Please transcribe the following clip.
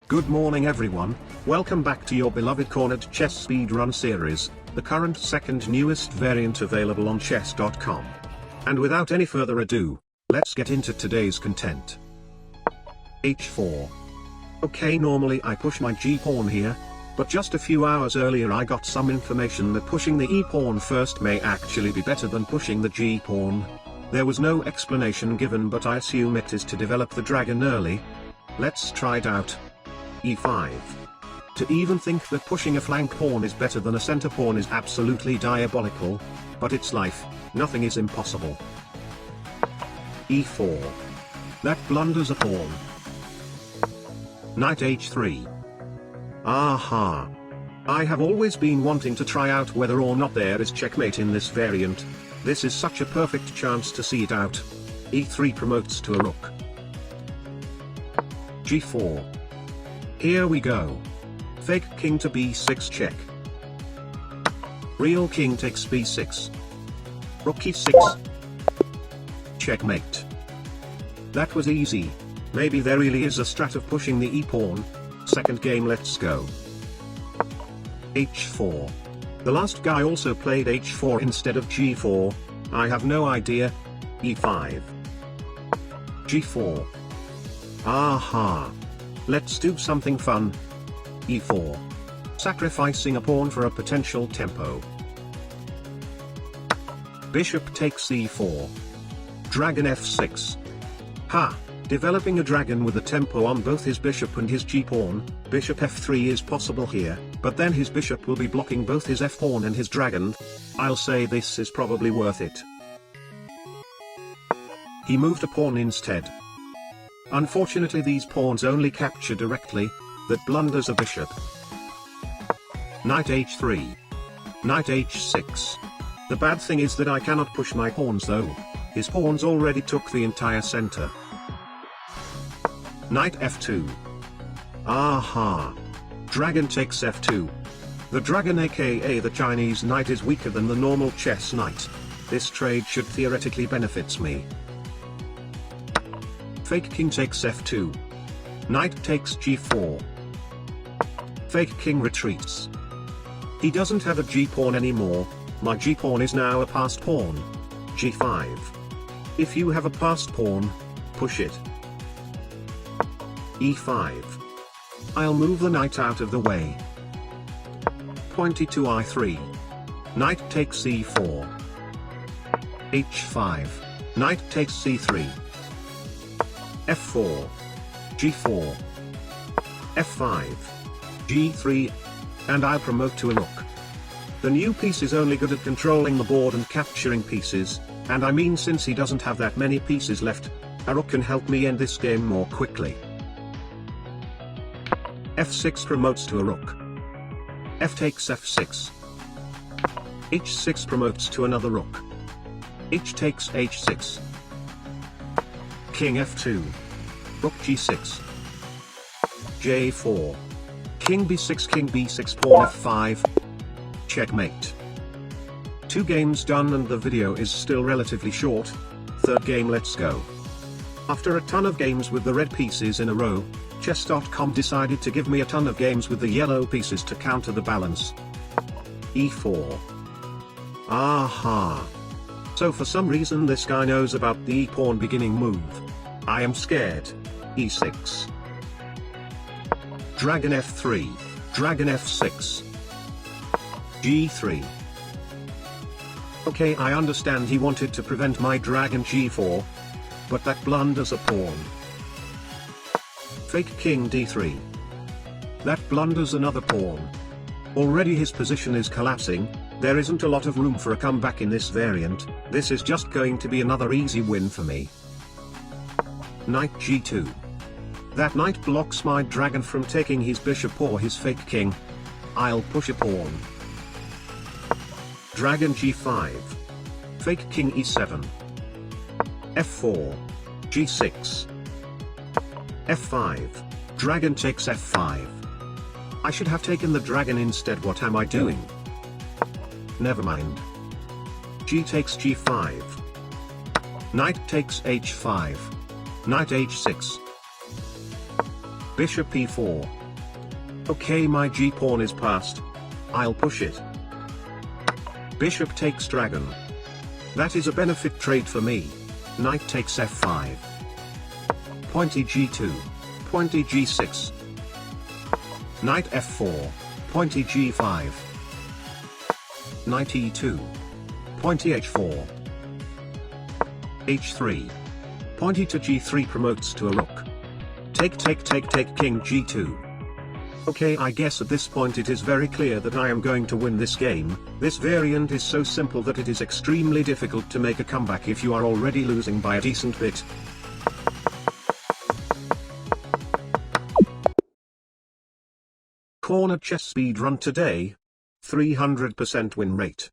Good morning everyone, welcome back to your beloved cornered chess speedrun series, the current second newest variant available on chess.com. And without any further ado, let's get into today's content. h4. Okay, normally I push my g-pawn here, but just a few hours earlier I got some information that pushing the e-pawn first may actually be better than pushing the g-pawn. There was no explanation given, but I assume it is to develop the dragon early. Let's try it out. e5. To even think that pushing a flank pawn is better than a center pawn is absolutely diabolical, but it's life, nothing is impossible. e4. That blunders a pawn. Knight h3. Aha! I have always been wanting to try out whether or not there is checkmate in this variant. This is such a perfect chance to see it out. e3 promotes to a rook. g4. Here we go. Fake king to b6 check. Real king takes b6. Rook e6. Checkmate. That was easy. Maybe there really is a strat of pushing the e-pawn. Second game, let's go. h4. The last guy also played h4 instead of g4. I have no idea. e5. g4. Aha! Let's do something fun. e4. Sacrificing a pawn for a potential tempo. Bishop takes e4. Dragon f6. Ha! Developing a dragon with a tempo on both his bishop and his g-pawn. Bishop f3 is possible here, but then his bishop will be blocking both his f-pawn and his dragon. I'll say this is probably worth it. He moved a pawn instead. Unfortunately, these pawns only capture directly. That blunders a bishop. Knight h3. Knight h6. The bad thing is that I cannot push my pawns though. His pawns already took the entire center. Knight f2. Aha! Dragon takes f2. The dragon, aka the Chinese knight, is weaker than the normal chess knight. This trade should theoretically benefits me. Fake king takes f2. Knight takes g4. Fake king retreats. He doesn't have a g-pawn anymore. My g-pawn is now a passed pawn. g5. If you have a passed pawn, push it. e5. I'll move the knight out of the way. Pointy to i3. Knight takes c4. h5. Knight takes c3. f4. g4. f5. g3. And I'll promote to a rook. The new piece is only good at controlling the board and capturing pieces, and I mean, since he doesn't have that many pieces left, a rook can help me end this game more quickly. f6 promotes to a rook. f takes f6. h6 promotes to another rook. h takes h6. King f2. Rook g6. j4. King b6, king b6, pawn f5. Checkmate. 2 games done and the video is still relatively short. Third game, let's go. After a ton of games with the red pieces in a row, chess.com decided to give me a ton of games with the yellow pieces to counter the balance. e4. Aha! So for some reason this guy knows about the e-pawn beginning move. I am scared. e6. Dragon f3. Dragon f6. g3. Okay, I understand he wanted to prevent my dragon g4, but that blunders a pawn. Fake king d3. That blunders another pawn. Already his position is collapsing. There isn't a lot of room for a comeback in this variant. This is just going to be another easy win for me. Knight g2. That knight blocks my dragon from taking his bishop or his fake king. I'll push a pawn. Dragon g5. Fake king e7. f4. g6. f5. Dragon takes f5. I should have taken the dragon instead. What am I doing? Never mind. G takes g5. Knight takes h5. Knight h6. Bishop e4. Okay, my g-pawn is passed. I'll push it. Bishop takes dragon. That is a benefit trade for me. Knight takes f5. Pointy g2. Pointy g6. Knight f4. Pointy g5. Knight e2. Pointy h4. h3. Pointy to g3 promotes to a rook. Take king g2. Okay, I guess at this point it is very clear that I am going to win this game. This variant is so simple that it is extremely difficult to make a comeback if you are already losing by a decent bit. Corner chess speed run today. 300% win rate.